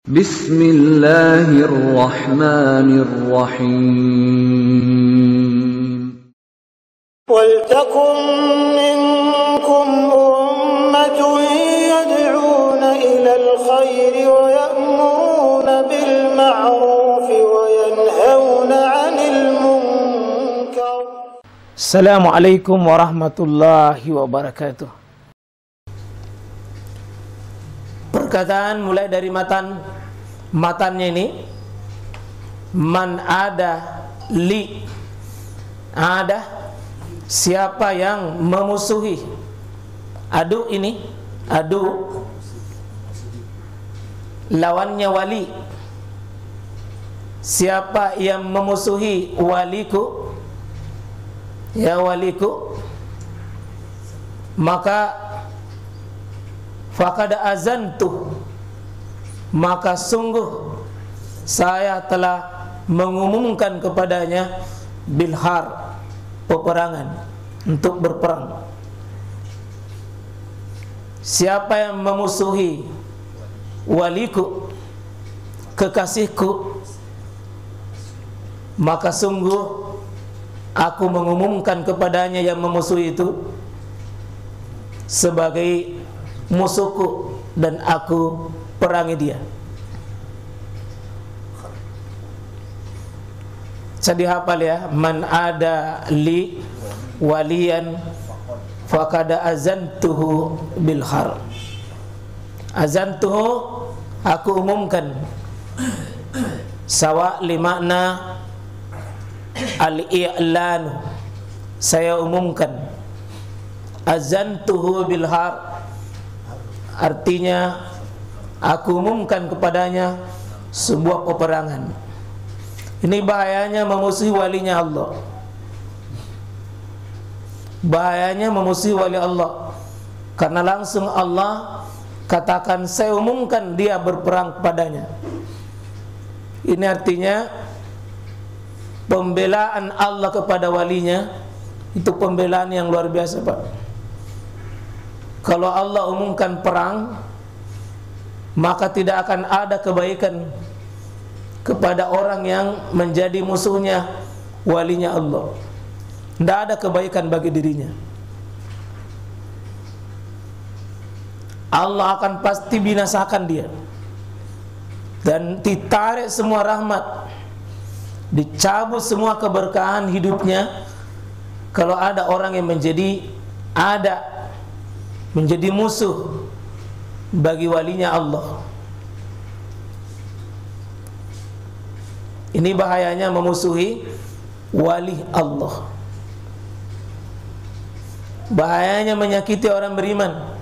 Bismillahirrahmanirrahim. Waltakum minkum ummatun yad'una ilal khairi wa ya'muruna bil ma'rufi wa yanhauna 'anil munkar. Assalamualaikum warahmatullahi wabarakatuh. Perkataan mulai dari matannya ini, man ada li, ada siapa yang memusuhi, adu ini, adu lawannya wali, siapa yang memusuhi waliku, ya waliku, maka faqad azantu, maka sungguh saya telah mengumumkan kepadanya bilhar, peperangan, untuk berperang. Siapa yang memusuhi waliku, kekasihku, maka sungguh aku mengumumkan kepadanya yang memusuhi itu sebagai musuhku dan aku perangi dia. Saya dihafal ya, man ada li waliyan faqad azantuhu bil har. Azantuhu, aku umumkan, sawa li makna al-i'lan, saya umumkan. Azantuhu bil har artinya aku umumkan kepadanya sebuah peperangan. Ini bahayanya memusuhi walinya Allah. Bahayanya memusuhi wali Allah, karena langsung Allah katakan saya umumkan dia berperang kepadanya. Ini artinya pembelaan Allah kepada walinya itu pembelaan yang luar biasa, Pak. Kalau Allah umumkan perang, maka tidak akan ada kebaikan kepada orang yang menjadi musuhnya walinya Allah. Tidak ada kebaikan bagi dirinya. Allah akan pasti binasakan dia, dan ditarik semua rahmat, dicabut semua keberkahan hidupnya kalau ada orang yang menjadi musuh bagi walinya Allah. Ini bahayanya memusuhi wali Allah. Bahayanya menyakiti orang beriman.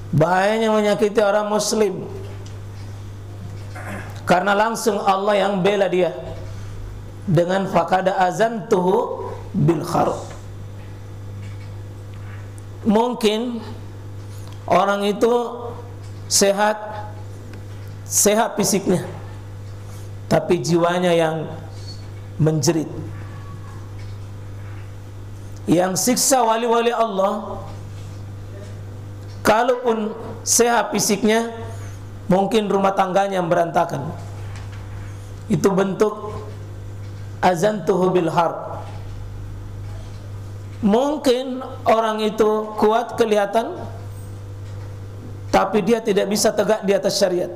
Bahayanya menyakiti orang muslim, karena langsung Allah yang bela dia dengan faqad azantuhu bil kharb. Mungkin orang itu sehat fisiknya, tapi jiwanya yang menjerit. Yang siksa wali-wali Allah, kalaupun sehat fisiknya, mungkin rumah tangganya yang berantakan. Itu bentuk azantuhu bil harb. Mungkin orang itu kuat kelihatan, tapi dia tidak bisa tegak di atas syariat.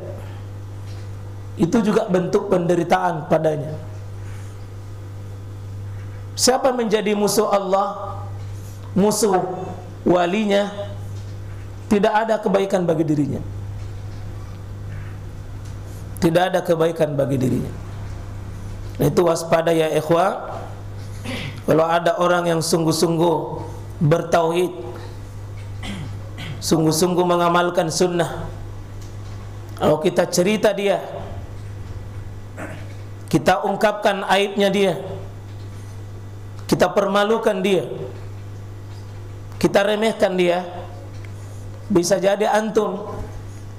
Itu juga bentuk penderitaan padanya. Siapa menjadi musuh Allah, musuh walinya, tidak ada kebaikan bagi dirinya. Tidak ada kebaikan bagi dirinya. Itu waspada ya ikhwah. Kalau ada orang yang sungguh-sungguh bertauhid, sungguh-sungguh mengamalkan sunnah, kalau kita cerita dia, kita ungkapkan aibnya dia, kita permalukan dia, kita remehkan dia, bisa jadi antum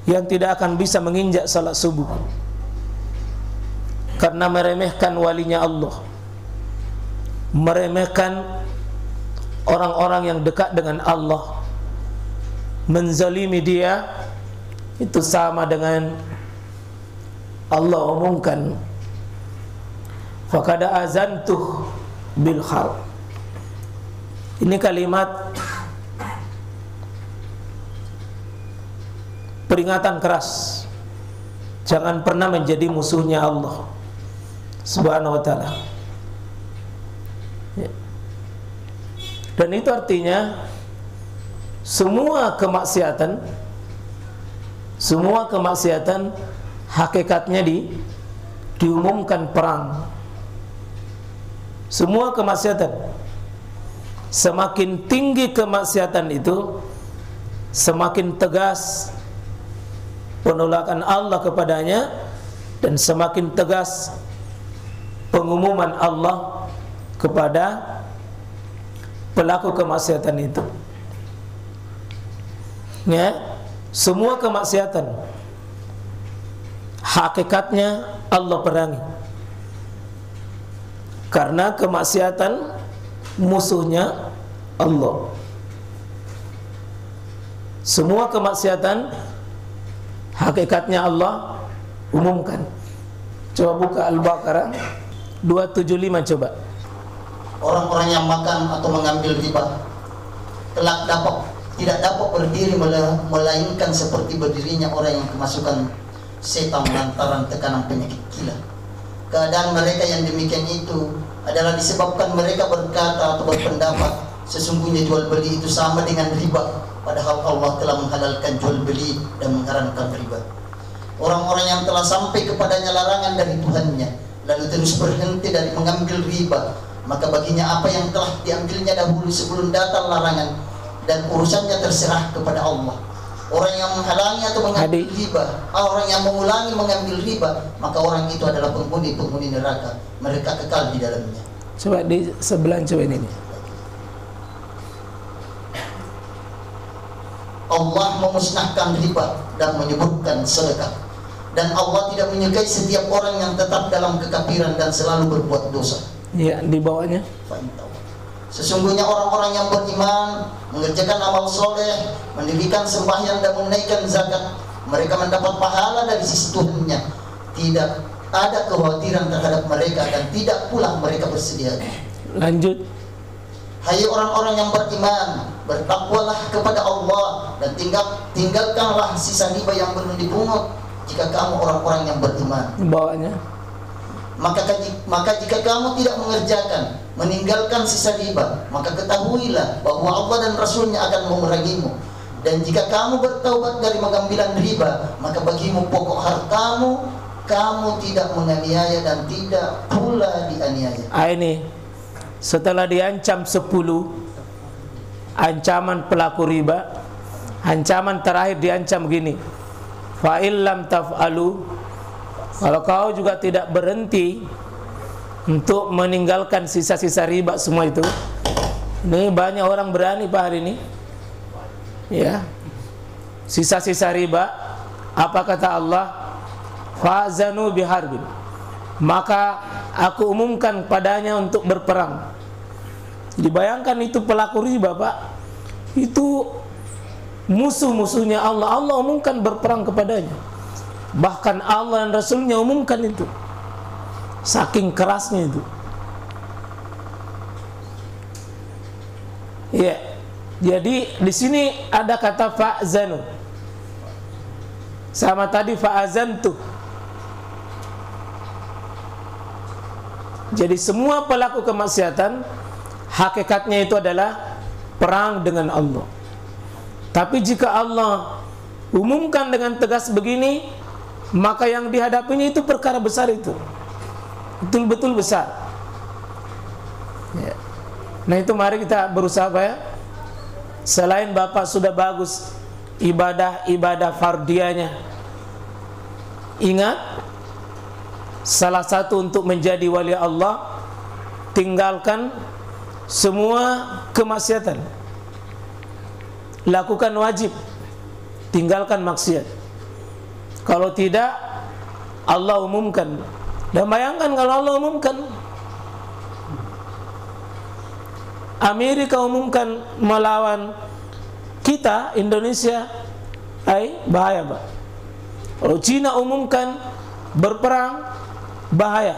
yang tidak akan bisa menginjak salat subuh karena meremehkan walinya Allah, meremehkan orang-orang yang dekat dengan Allah, menzalimi dia, itu sama dengan Allah umumkan, faqad azantuh bil harb. Ini kalimat peringatan keras. Jangan pernah menjadi musuhnya Allah Subhanahu wa ta'ala. Dan itu artinya semua kemaksiatan hakikatnya diumumkan perang. Semua kemaksiatan, semakin tinggi kemaksiatan itu, semakin tegas penolakan Allah kepadanya, dan semakin tegas pengumuman Allah kepada pelaku kemaksiatan itu. Ya, semua kemaksiatan hakikatnya Allah perangi, karena kemaksiatan musuhnya Allah. Semua kemaksiatan hakikatnya Allah umumkan. Coba buka Al-Baqarah 275 coba. Orang-orang yang makan atau mengambil riba kelak tidak dapat berdiri melainkan seperti berdirinya orang yang kemasukan setan lantaran tekanan penyakit gila. Keadaan mereka yang demikian itu adalah disebabkan mereka berkata atau berpendapat sesungguhnya jual beli itu sama dengan riba, padahal Allah telah menghalalkan jual beli dan mengharamkan riba. Orang-orang yang telah sampai kepadanya larangan dari Tuhannya lalu terus berhenti dari mengambil riba, maka baginya apa yang telah diambilnya dahulu sebelum datang larangan, dan urusannya terserah kepada Allah. Orang yang menghalangi atau mengambil riba, orang yang mengulangi mengambil riba, maka orang itu adalah penghuni neraka, mereka kekal di dalamnya. Coba di sebelah, coba ini. Allah memusnahkan riba dan menyebutkan sedekah, dan Allah tidak menyukai setiap orang yang tetap dalam kekafiran dan selalu berbuat dosa. Ya, di bawahnya. Sesungguhnya orang-orang yang beriman, mengerjakan amal soleh, mendirikan sembahyang dan menunaikan zakat, mereka mendapat pahala dari sisi Tuhannya. Tidak ada kekhawatiran terhadap mereka dan tidak pula mereka bersedia. Lanjut. Hai orang-orang yang beriman, bertakwalah kepada Allah dan tinggalkanlah sisa riba yang belum dipungut jika kamu orang-orang yang beriman. Bawahnya. Maka jika kamu tidak meninggalkan sisa riba, maka ketahuilah bahwa Allah dan Rasulnya akan memerangimu. Dan jika kamu bertaubat dari pengambilan riba, maka bagimu pokok hartamu, kamu tidak menganiaya dan tidak pula dianiaya. Ini setelah diancam 10 ancaman pelaku riba, ancaman terakhir diancam gini, fa illam taf'alu, kalau kau juga tidak berhenti untuk meninggalkan sisa-sisa riba semua itu. Ini banyak orang berani Pak hari ini, ya, sisa-sisa riba. Apa kata Allah? Fa'zanu biharbin, maka aku umumkan padanya untuk berperang. Dibayangkan itu pelaku riba Pak, itu musuh-musuhnya Allah. Allah umumkan berperang kepadanya. Bahkan Allah dan Rasulnya umumkan itu. Saking kerasnya itu. Ya, jadi di sini ada kata fa'zanu. Sama tadi fa'azantu. Jadi semua pelaku kemaksiatan hakikatnya itu adalah perang dengan Allah. Tapi jika Allah umumkan dengan tegas begini, maka yang dihadapinya itu perkara besar, itu betul-betul besar, ya. Nah itu mari kita berusaha ya. Selain Bapak sudah bagus ibadah fardianya, ingat salah satu untuk menjadi wali Allah, tinggalkan semua kemaksiatan, lakukan wajib, tinggalkan maksiat. Kalau tidak, Allah umumkan. Dan bayangkan kalau Allah umumkan, Amerika umumkan melawan kita Indonesia, bahaya Pak. Kalau Cina umumkan berperang bahaya.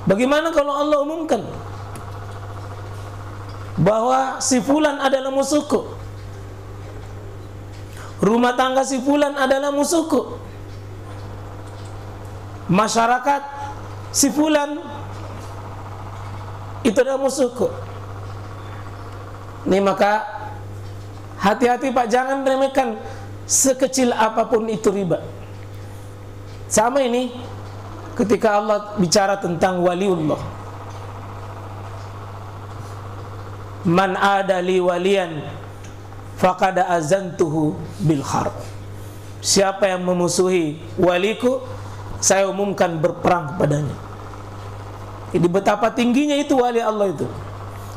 Bagaimana kalau Allah umumkan bahwa si fulan adalah musuhku, rumah tangga si fulan adalah musuhku, masyarakat si fulan itu adalah musuhku. Ini maka hati-hati Pak, jangan remehkan sekecil apapun itu riba. Sama ini ketika Allah bicara tentang waliullah, man ada li waliyan faqad azantuhu bil harb. Siapa yang memusuhi waliku, saya umumkan berperang kepadanya. Jadi betapa tingginya itu wali Allah itu,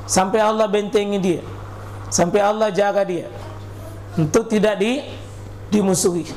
sampai Allah bentengi dia, sampai Allah jaga dia untuk tidak dimusuhi.